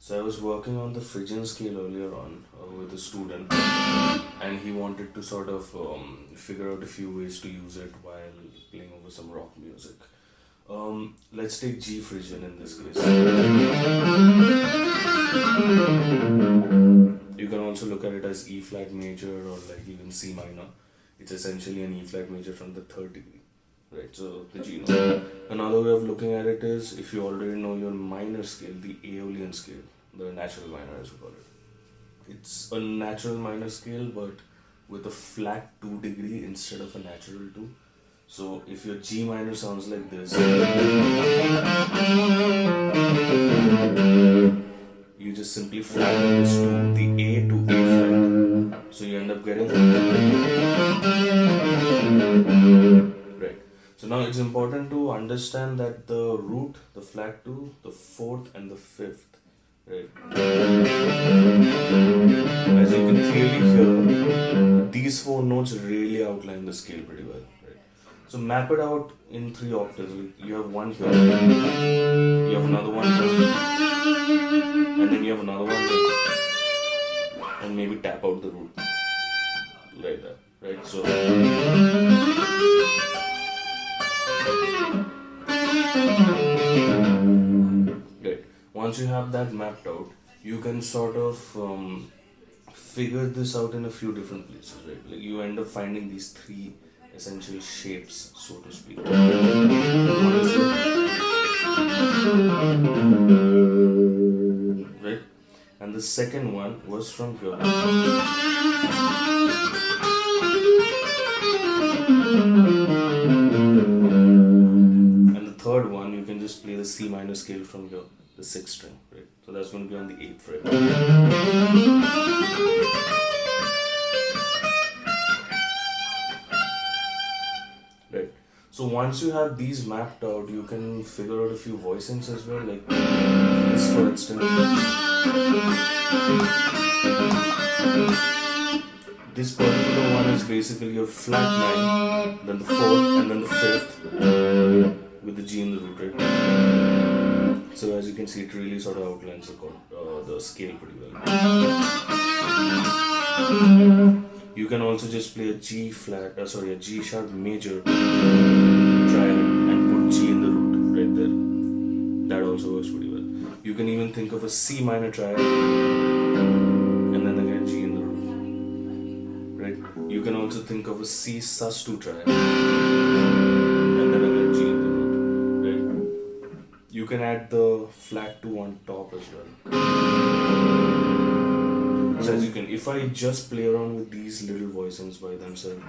So I was working on the Phrygian scale earlier on with a student, and he wanted to sort of figure out a few ways to use it while playing over some rock music. Let's take G Phrygian in this case. You can also look at it as E flat major or like even C minor. It's essentially an E flat major from the third degree, right? So the G note. Another way of looking at it is if you already know your minor scale, the Aeolian scale, the natural minor as we call it. It's a natural minor scale but with a flat 2 degree instead of a natural 2. So if your G minor sounds like this, you just simply flatten this to the A to A flat. So you end up getting right. So now it's important to understand that the root, the flat 2, the 4th and the 5th, right? As you can clearly hear, these 4 notes really outline the scale pretty well. So map it out in 3 octaves. Like you have one here, you have another one here, and then you have another one here, and maybe tap out the root like that, right? So right. Once you have that mapped out, you can sort of figure this out in a few different places, right? Like you end up finding these 3 essential shapes, so to speak. Right? And the second one was from here. And the third one, you can just play the C minor scale from here, the 6th string, right? So that's going to be on the 8th fret. So once you have these mapped out, you can figure out a few voicings as well, like this for instance. This particular one is basically your flat 9, then the 4th and then the 5th with the G in the root, right? So as you can see, it really sort of outlines the scale pretty well. You can also just play a G sharp major triad and put G in the root right there. That also works pretty well. You can even think of a C minor triad and then again G in the root, right? You can also think of a C sus2 triad and then again G in the root, right? You can add the flat 2 on top as well. So as you can, if I just play around with these little voicings by themselves,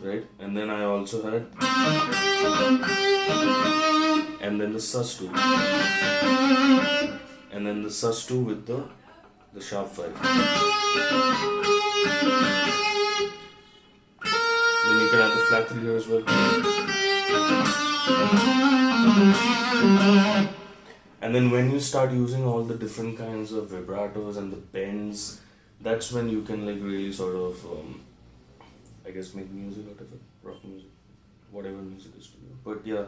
right? And then I also had, and then the sus2, and then the sus2 with the sharp 5. Then you can add the flat 3 here as well. And then when you start using all the different kinds of vibratos and the bends, that's when you can like really sort of, I guess, make music out of it, rock music, whatever music is to you. But yeah.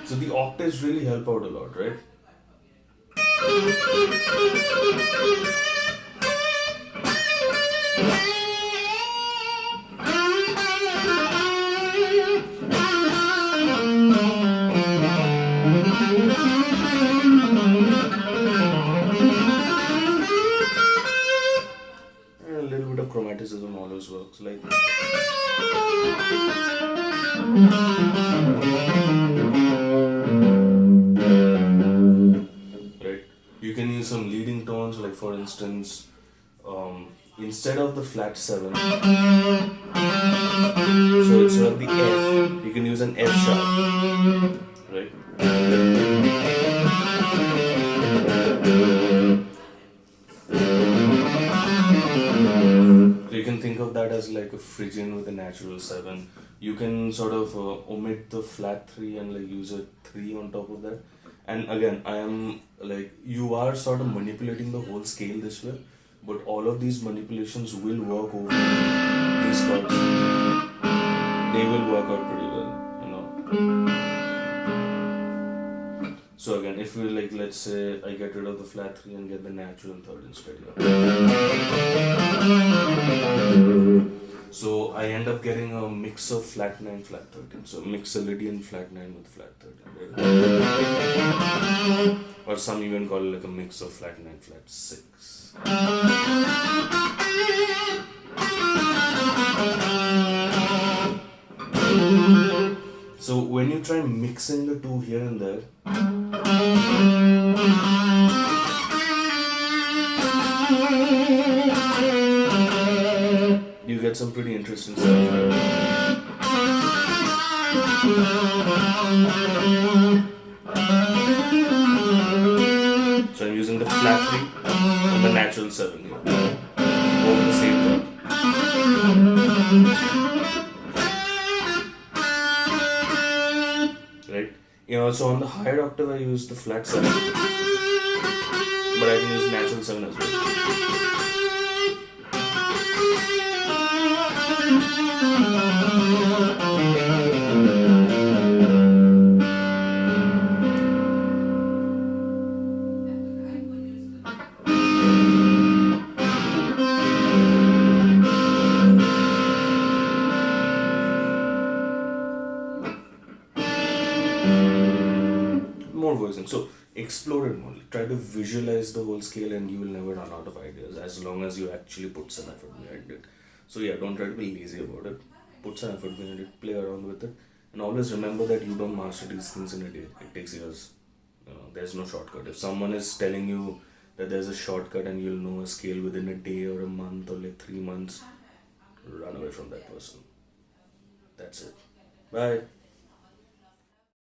So the octaves really help out a lot, right? And a little bit of chromaticism always works, like right. You can use some leading tones, like for instance, instead of the flat 7, so instead of the F, you can use an F sharp, right? So you can think of that as like a Phrygian with a natural 7. You can sort of omit the flat 3 and like use a 3 on top of that. And again, I am like, you are sort of manipulating the whole scale this way, but all of these manipulations will work over these chords. They will work out pretty well, you know. So again, if we like, let's say I get rid of the flat 3 and get the natural third instead here. So I end up getting a mix of flat 9, flat 13. So mixolydian flat 9 with flat 13. Right? Or some even call it like a mix of flat 9, flat 6. So when you try mixing the two here and there, you get some pretty interesting stuff. So I'm using the flat 3 and the natural 7 here over the same chord. Right? Also on the higher octave I use the flat 7, but I can use natural 7 as well. More voicing. So explore it more. Try to visualize the whole scale and you will never run out of ideas as long as you actually put some effort behind it. So yeah, don't try to be lazy about it. Put some effort behind it, play around with it, and always remember that you don't master these things in a day. It takes years. There's no shortcut. If someone is telling you that there's a shortcut and you'll know a scale within a day or a month or like 3 months, run away from that person. That's it. Bye.